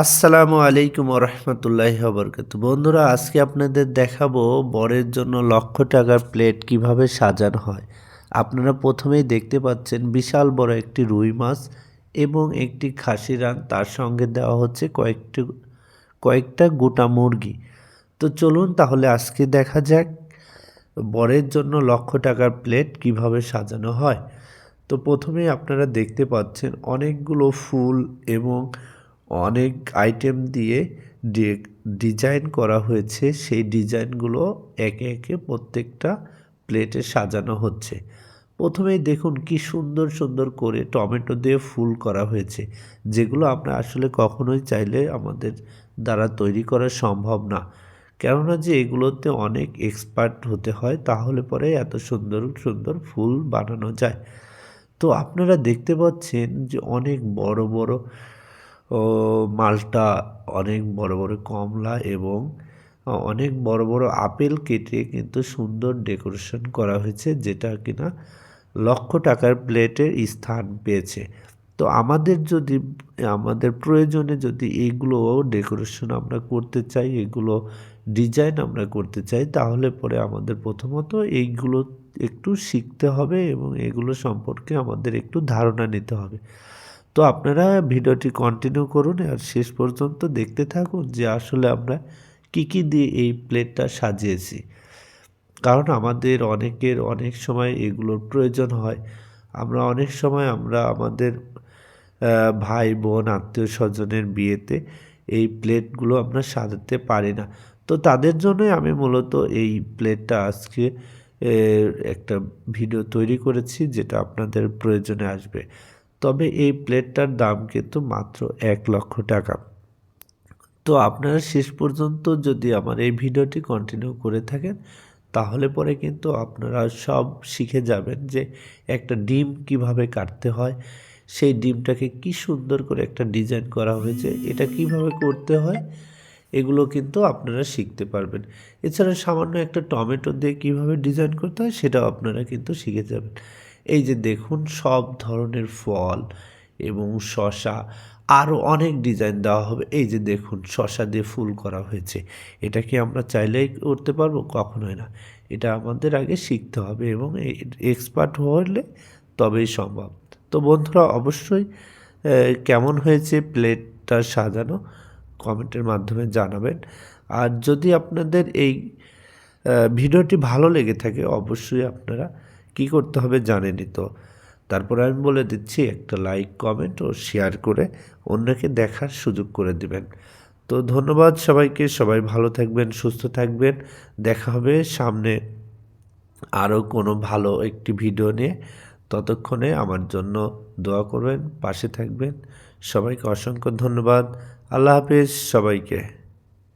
আসসালামু আলাইকুম রহমতুল্লাহি ওবরকাতু। বন্ধুরা, আজকে আপনাদের দেখাবো বরের জন্য লক্ষ টাকার প্লেট কিভাবে সাজানো হয়। আপনারা প্রথমেই দেখতে পাচ্ছেন বিশাল বড় একটি রুই মাছ এবং একটি খাসি রান, তার সঙ্গে দেওয়া হচ্ছে কয়েকটা গোটা মুরগি। তো চলুন তাহলে আজকে দেখা যাক বরের জন্য লক্ষ টাকার প্লেট কিভাবে সাজানো হয়। তো প্রথমেই আপনারা দেখতে পাচ্ছেন অনেকগুলো ফুল এবং অনেক আইটেম দিয়ে ডিজাইন করা হয়েছে। সেই ডিজাইনগুলো একে একে প্রত্যেকটা প্লেটে সাজানো হচ্ছে। প্রথমেই দেখুন কি সুন্দর সুন্দর করে টমেটো দিয়ে ফুল করা হয়েছে, যেগুলো আমরা আসলে কখনোই চাইলে আমাদের দ্বারা তৈরি করা সম্ভব না। কেননা যে এগুলোতে অনেক এক্সপার্ট হতে হয়, তাহলে পরে এত সুন্দর সুন্দর ফুল বানানো যায়। তো আপনারা দেখতে পাচ্ছেন যে অনেক বড় বড় মালটা, অনেক বড় বড় কমলা এবং অনেক বড় বড় আপেল কেটে কিন্তু সুন্দর ডেকোরেশন করা হয়েছে, যেটা কিনা লক্ষ টাকার প্লেটের স্থান পেয়েছে। তো আমাদের প্রয়োজনে যদি এইগুলো ডেকোরেশন আমরা করতে চাই, এগুলো ডিজাইন আমরা করতে চাই, তাহলে পরে আমাদের প্রথমত এইগুলো একটু শিখতে হবে এবং এগুলো সম্পর্কে আমাদের একটু ধারণা নিতে হবে। তো আপনারা ভিডিওটি কন্টিনিউ করুন আর শেষ পর্যন্ত দেখতে থাকুন যে আসলে আমরা কি দিয়ে এই প্লেটটা সাজিয়েছি। কারণ আমাদের অনেকের অনেক সময় এগুলোর প্রয়োজন হয়। অনেক সময় আমরা আমাদের ভাই বোন আত্মীয় স্বজনের বিয়েতে এই প্লেটগুলো আমরা সাজাতে পারি না। তো তাদের জন্যই আমি মূলত এই প্লেটটা আজকে একটা ভিডিও তৈরি করেছি, যেটা আপনাদের প্রয়োজনে আসবে। তবে এই প্লেটটার দাম কিন্তু মাত্র ১,০০,০০০ টাকা। তো আপনারা শেষ পর্যন্ত যদি আমার এই ভিডিওটি কন্টিনিউ করে থাকেন, তাহলে পরে কিন্তু আপনারা সব শিখে যাবেন যে একটা ডিম কিভাবে কাটতে হয়, সেই ডিমটাকে কি সুন্দর করে একটা ডিজাইন করা হয়েছে, এটা কিভাবে করতে হয়, এগুলো কিন্তু আপনারা শিখতে পারবেন। এছাড়া সামান্য একটা টমেটো দিয়ে কিভাবে ডিজাইন করতে হয়, সেটাও আপনারা কিন্তু শিখে যাবেন। এই যে দেখুন সব ধরনের ফল এবং শসা, আরও অনেক ডিজাইন দেওয়া হবে। এই যে দেখুন শসা দিয়ে ফুল করা হয়েছে। এটা কি আমরা চাইলেই করতে পারবো? কখনোই না। এটা আমাদের আগে শিখতে হবে এবং এক্সপার্ট হলে তবেই সম্ভব। তো বন্ধুরা, অবশ্যই কেমন হয়েছে প্লেটটা সাজানো কমেন্টের মাধ্যমে জানাবেন। আর যদি আপনাদের এই ভিডিওটি ভালো লেগে থাকে, অবশ্যই আপনারা কি করতে হবে জানেনই তো। তারপরে আমি বলে দিচ্ছি, একটা লাইক, কমেন্ট ও শেয়ার করে অন্যকে দেখার সুযোগ করে দিবেন। তো ধন্যবাদ সবাইকে। সবাই ভালো থাকবেন, সুস্থ থাকবেন। দেখা হবে সামনে আরও কোনো ভালো একটি ভিডিও নিয়ে। ততক্ষণে আমার জন্য দোয়া করবেন, পাশে থাকবেন। সবাইকে অসংখ্য ধন্যবাদ। আল্লাহ হাফেজ সবাইকে।